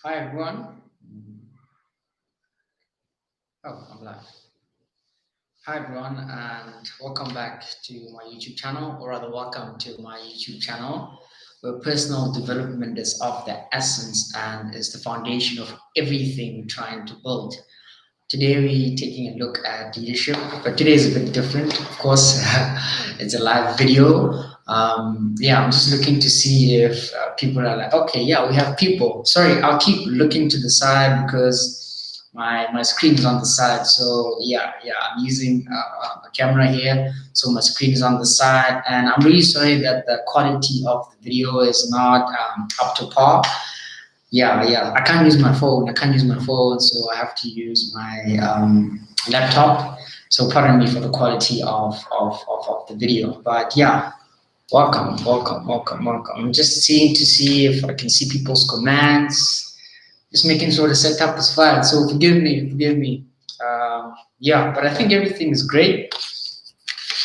Hi everyone. Oh, I'm live. Hi everyone, and welcome back to my YouTube channel, or rather, welcome to my YouTube channel, where personal development is of the essence and is the foundation of everything we're trying to build. Today, we're taking a look at leadership, but today is a bit different. Of course, it's a live video. Yeah, I'm just looking to see if people are like, okay, yeah, we have people. Sorry, I'll keep looking to the side because my screen is on the side. So yeah, I'm using a camera here, so my screen is on the side, and I'm really sorry that the quality of the video is not up to par. Yeah, I can't use my phone. I can't use my phone, so I have to use my laptop. So pardon me for the quality of the video. But yeah, welcome. I'm just seeing to see if I can see people's comments. Just making sure the setup is fine. So forgive me. Yeah, but I think everything is great.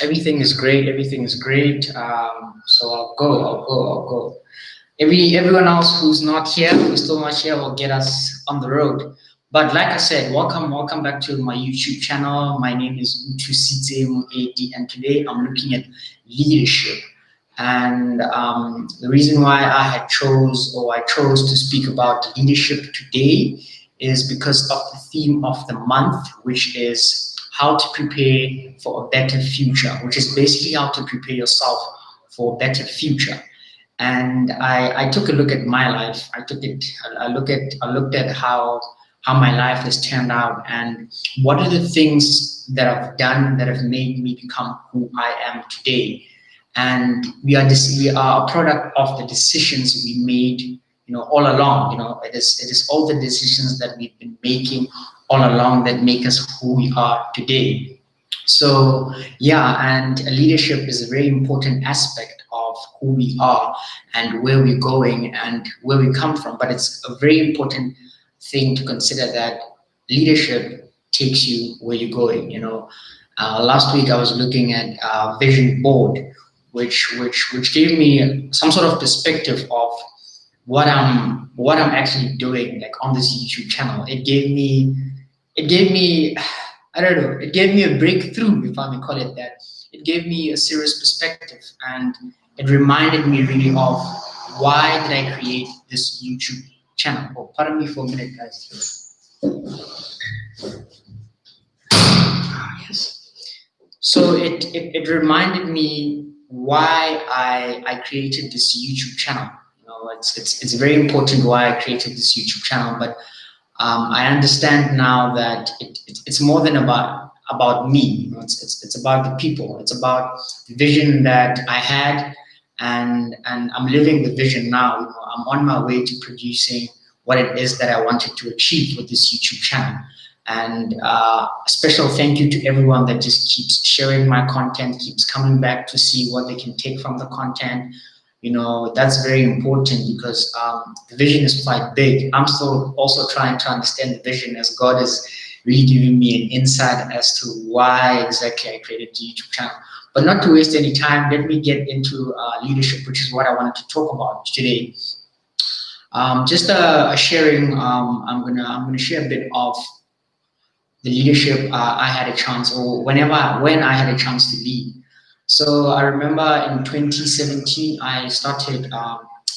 Everything is great. So I'll go. Everyone else who's not here, who's still not here, will get us on the road. But like I said, welcome back to my YouTube channel. My name is Othusitse Moeti, and today I'm looking at leadership. And the reason why I chose to speak about leadership today is because of the theme of the month, which is how to prepare for a better future, which is basically how to prepare yourself for a better future. And I took a look at my life. I looked at how my life has turned out, and what are the things that I've done that have made me become who I am today. And we are a product of the decisions we made, all along. It is all the decisions that we've been making all along that make us who we are today. So yeah, and leadership is a very important aspect of who we are and where we're going and where we come from. But it's a very important thing to consider that leadership takes you where you're going. Last week I was looking at vision board, which gave me some sort of perspective of what I'm actually doing, like on this YouTube channel. It gave me I don't know, it gave me a breakthrough, if I may call it that. It gave me a serious perspective, and it reminded me really of why did I create this YouTube channel. Oh, pardon me for a minute, guys. Yes. So it reminded me why I created this YouTube channel. It's very important why I created this YouTube channel, but I understand now that it's more than about me. It's about the people. It's about the vision that I had, and I'm living the vision now. I'm on my way to producing what it is that I wanted to achieve with this YouTube channel. And a special thank you to everyone that just keeps sharing my content, keeps coming back to see what they can take from the content. That's very important because the vision is quite big. I'm still also trying to understand the vision, as God is really giving me an insight as to why exactly I created the YouTube channel. But not to waste any time, let me get into leadership, which is what I wanted to talk about today. Just a sharing. I'm gonna share a bit of the leadership I had a chance, or when I had a chance to lead. So I remember in 2017 I started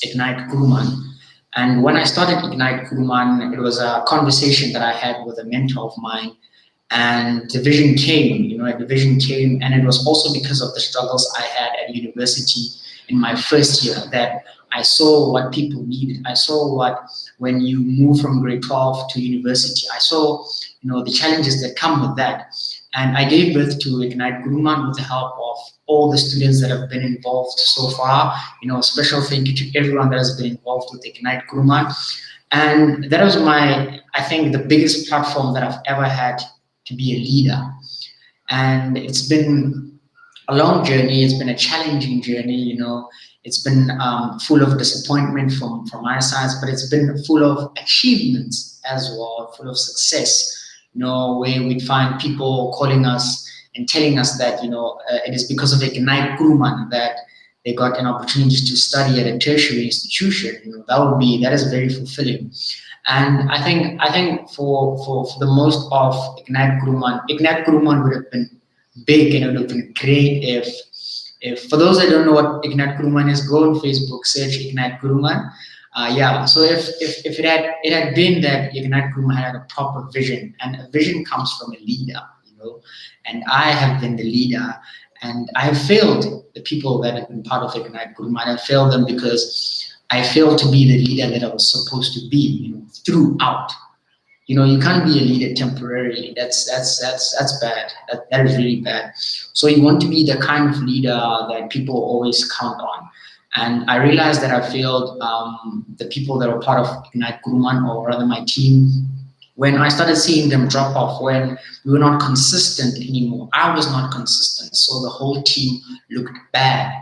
Ignite Kuruman, and when I started Ignite Kuruman, it was a conversation that I had with a mentor of mine, and the vision came. The vision came, and it was also because of the struggles I had at university in my first year that I saw what people needed. I saw what when you move from grade 12 to university. I saw the challenges that come with that. And I gave birth to Ignite Guruman with the help of all the students that have been involved so far. Special thank you to everyone that has been involved with Ignite Guruman. And that was I think, the biggest platform that I've ever had to be a leader. And it's been a long journey. It's been a challenging journey. It's been full of disappointment from my side, but it's been full of achievements as well, full of success. Where we'd find people calling us and telling us that it is because of Ignite Guruman that they got an opportunity to study at a tertiary institution. That is very fulfilling. And I think for the most of Ignite Guruman would have been big, and it would have been great if for those that don't know what Ignite Guruman is, go on Facebook, search Ignite Guruman. Yeah, so if it had been that Ignite Guruman had a proper vision, and a vision comes from a leader, and I have been the leader, and I have failed the people that have been part of Ignite Guruman. I have failed them because I failed to be the leader that I was supposed to be, throughout. You can't be a leader temporarily. That's bad. That is really bad. So you want to be the kind of leader that people always count on. And I realized that I failed the people that were part of Ignite Guruman, or rather my team, when I started seeing them drop off, when we were not consistent anymore. I was not consistent, so the whole team looked bad.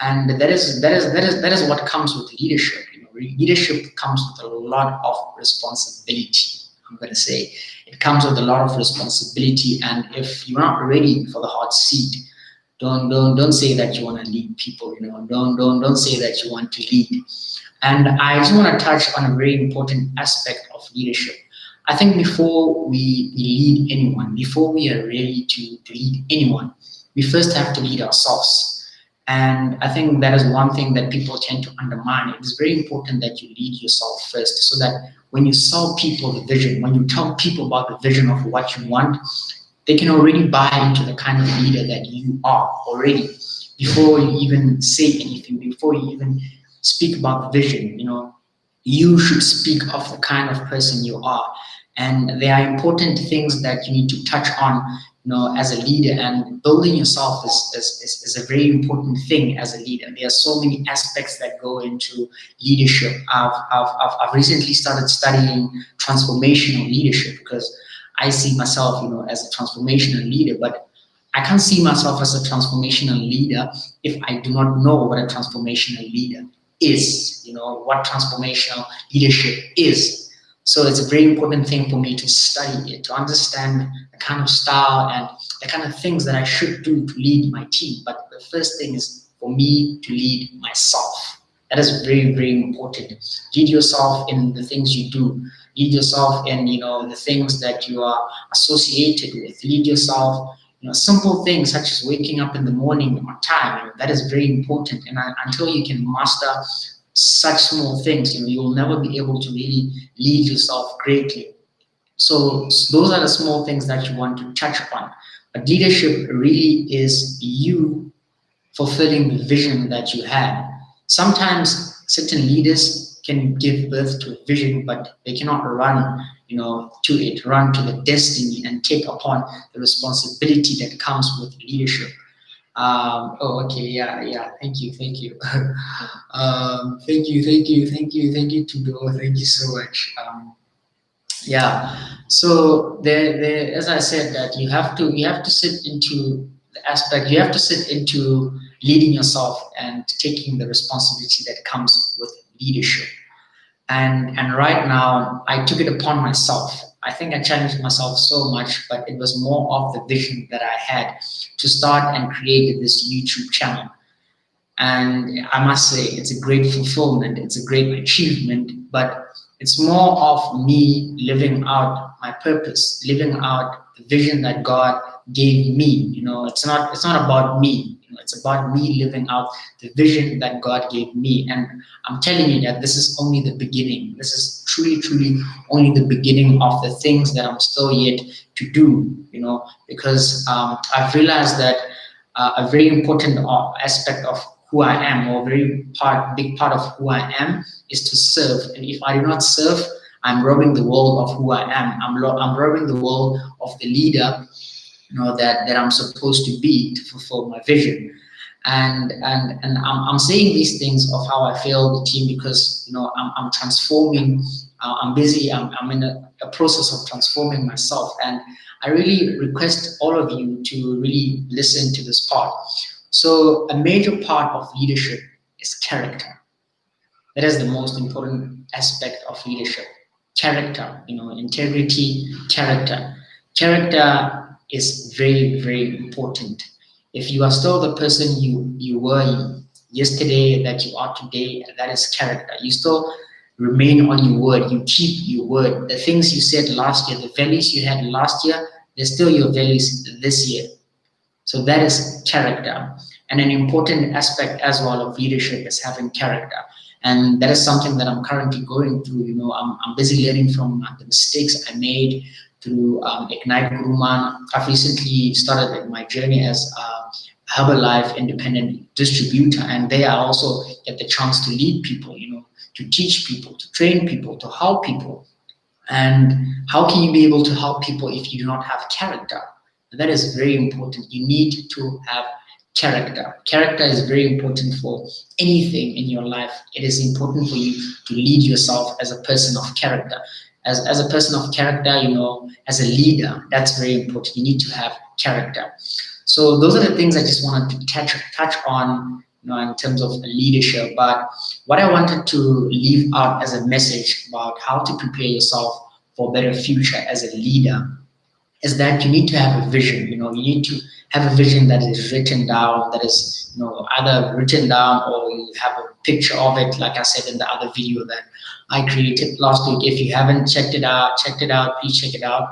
And that is what comes with leadership. Leadership comes with a lot of responsibility. I'm going to say it comes with a lot of responsibility, and if you're not ready for the hot seat, don't say that you want to lead people. Don't say that you want to lead. And I just want to touch on a very important aspect of leadership. I think before we lead anyone, before we are ready to lead anyone, we first have to lead ourselves. And I think that is one thing that people tend to undermine. It is very important that you lead yourself first, so that when you sell people the vision, when you tell people about the vision of what you want, they can already buy into the kind of leader that you are already, before you even say anything, before you even speak about the vision. You should speak of the kind of person you are. And there are important things that you need to touch on, as a leader. And building yourself is a very important thing as a leader. There are so many aspects that go into leadership. I've recently started studying transformational leadership, because I see myself, as a transformational leader, but I can't see myself as a transformational leader if I do not know what a transformational leader is, what transformational leadership is. So it's a very important thing for me to study it, to understand the kind of style and the kind of things that I should do to lead my team. But the first thing is for me to lead myself. That is very, very important. Lead yourself in the things you do. Lead yourself in, the things that you are associated with. Lead yourself, simple things such as waking up in the morning on time. That is very important. And until you can master such small things, you will never be able to really lead yourself greatly. So those are the small things that you want to touch upon. But leadership really is you fulfilling the vision that you have. Sometimes certain leaders can give birth to a vision, but they cannot run, to it, run to the destiny and take upon the responsibility that comes with leadership. Oh, okay, yeah, yeah. Thank you, thank you. Thank you, Tudo. Thank you so much. Yeah. So as I said, that you have to sit into the aspect. You have to sit into leading yourself and taking the responsibility that comes with leadership. And right now, I took it upon myself. I think I challenged myself so much, but it was more of the vision that I had to start and create this YouTube channel. And I must say, it's a great fulfillment, it's a great achievement, but it's more of me living out my purpose, living out the vision that God gave me. It's not about me. It's about me living out the vision that God gave me. And I'm telling you that this is only the beginning. This is truly, truly only the beginning of the things that I'm still yet to do, because I've realized that a very important aspect of who I am, or a big part of who I am, is to serve. And if I do not serve, I'm robbing the world of who I am. I'm robbing the world of the leader, that I'm supposed to be to fulfill my vision. And I'm saying these things of how I feel the team, because I'm transforming. I'm busy. I'm in a process of transforming myself, and I really request all of you to really listen to this part. So a major part of leadership is character. That is the most important aspect of leadership. Character, integrity, character. Character is very, very important. If you are still the person you were yesterday, that you are today, that is character. You still remain on your word, you keep your word. The things you said last year, the values you had last year, they're still your values this year. So that is character. And an important aspect as well of leadership is having character. And that is something that I'm currently going through. I'm busy learning from the mistakes I made through Ignite Guruman. I've recently started my journey as a Herbalife independent distributor, and there I also get the chance to lead people, to teach people, to train people, to help people. And how can you be able to help people if you do not have character? That is very important. You need to have character. Character is very important for anything in your life. It is important for you to lead yourself as a person of character. As a person of character, as a leader, that's very important. You need to have character. So those are the things I just wanted to touch on, in terms of leadership. But what I wanted to leave out as a message about how to prepare yourself for a better future as a leader is that you need to have a vision. You need to have a vision that is written down, that is, either written down or you have a picture of it, like I said in the other video that I created last week. If you haven't checked it out, please check it out.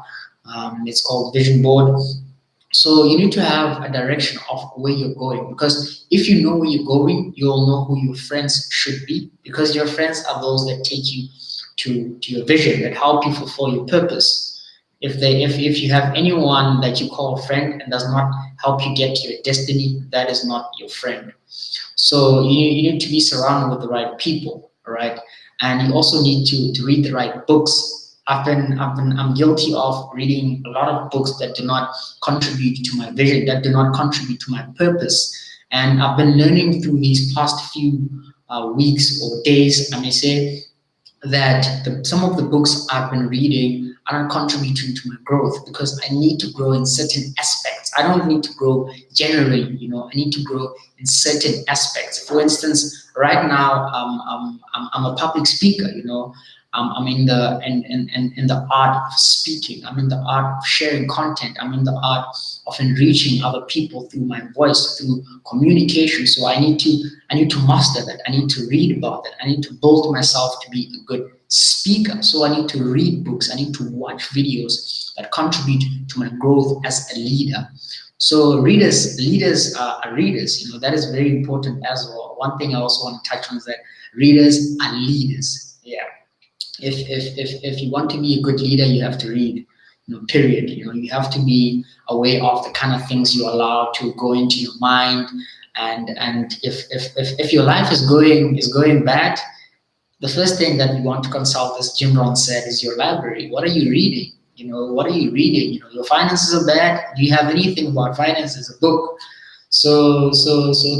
It's called Vision Board. So you need to have a direction of where you're going, because if you know where you're going, you'll know who your friends should be, because your friends are those that take you to your vision, that help you fulfill your purpose. If you have anyone that you call a friend and does not help you get to your destiny, that is not your friend. So you need to be surrounded with the right people, all right? And you also need to read the right books. I'm guilty of reading a lot of books that do not contribute to my vision, that do not contribute to my purpose. And I've been learning through these past few weeks or days, I may say, that some of the books I've been reading are not contributing to my growth, because I need to grow in certain aspects. I don't need to grow generally, I need to grow in certain aspects. For instance, right now, I'm a public speaker, I'm in the art of speaking. I'm in the art of sharing content. I'm in the art of enriching other people through my voice, through communication. So I need to master that. I need to read about that. I need to build myself to be a good speaker. So I need to read books. I need to watch videos that contribute to my growth as a leader. So leaders are readers. That is very important as well. One thing I also want to touch on is that readers are leaders. Yeah. If you want to be a good leader, you have to read, period. You have to be aware of the kind of things you allow to go into your mind. And if your life is going bad, the first thing that you want to consult, as Jim Rohn said, is your library. What are you reading? What are you reading? Your finances are bad. Do you have anything about finances? A book. So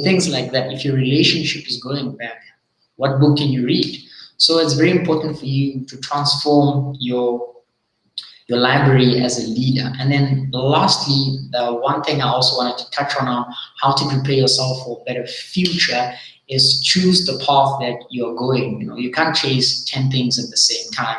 things like that. If your relationship is going bad, what book can you read? So it's very important for you to transform your library as a leader. And then lastly, the one thing I also wanted to touch on how to prepare yourself for a better future is choose the path that you're going. You can't chase 10 things at the same time.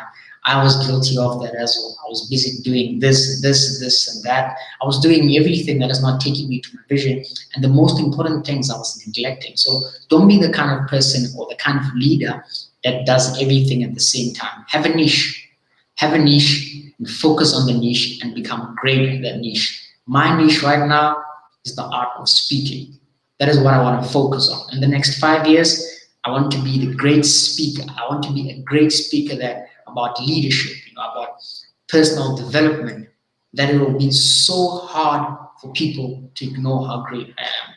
I was guilty of that as well. I was busy doing this, and that. I was doing everything that is not taking me to my vision. And the most important things I was neglecting. So don't be the kind of person or the kind of leader that does everything at the same time. Have a niche. Have a niche and focus on the niche and become great at that niche. My niche right now is the art of speaking. That is what I want to focus on. In the next 5 years, I want to be the great speaker. I want to be a great speaker about leadership, about personal development, that it will be so hard for people to ignore how great I am.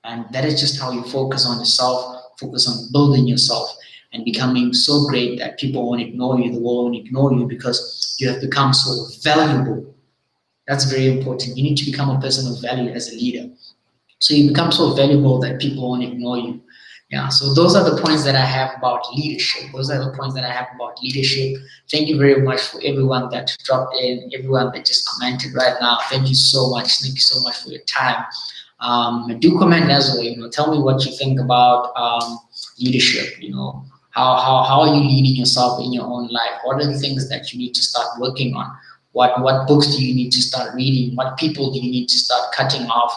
And that is just how you focus on yourself, focus on building yourself and becoming so great that people won't ignore you, the world won't ignore you, because you have become so valuable. That's very important. You need to become a person of value as a leader. So you become so valuable that people won't ignore you. Yeah, so those are the points that I have about leadership. Those are the points that I have about leadership. Thank you very much for everyone that dropped in, everyone that just commented right now. Thank you so much. Thank you so much for your time. Do comment as well. Tell me what you think about leadership. How are you leading yourself in your own life? What are the things that you need to start working on? What books do you need to start reading? What people do you need to start cutting off?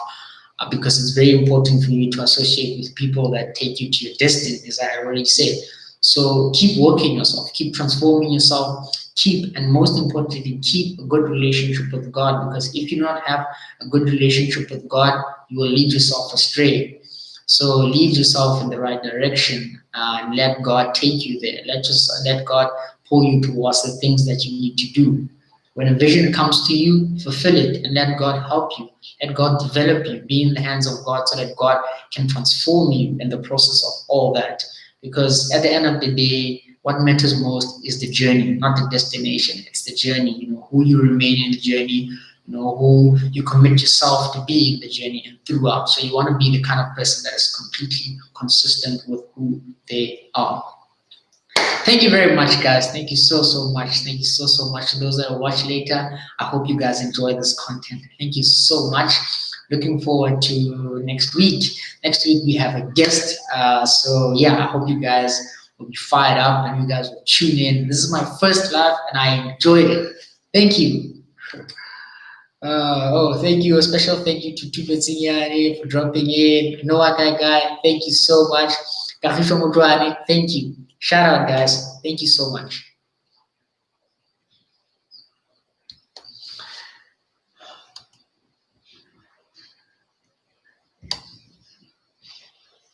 Because it's very important for you to associate with people that take you to your destiny, as I already said. So keep working yourself, keep transforming yourself, keep, and most importantly, keep a good relationship with God. Because if you not have a good relationship with God, you will lead yourself astray. So lead yourself in the right direction and let God take you there. Let God pull you towards the things that you need to do. When a vision comes to you, fulfill it and let God help you. Let God develop you. Be in the hands of God so that God can transform you in the process of all that. Because at the end of the day, what matters most is the journey, not the destination. It's the journey, who you remain in the journey, who you commit yourself to be in the journey and throughout. So you want to be the kind of person that is completely consistent with who they are. Thank you very much, guys. Thank you so much. Thank you so much to those that will watch later. I hope you guys enjoy this content. Thank you so much. Looking forward to next week. Next week we have a guest. So yeah, I hope you guys will be fired up and you guys will tune in. This is my first live and I enjoyed it. Thank you. Thank you. A special thank you to Tupetsinyani for dropping in. Noah Guy, thank you so much. Kafifa Mudwani, thank you. Shout out, guys. Thank you so much.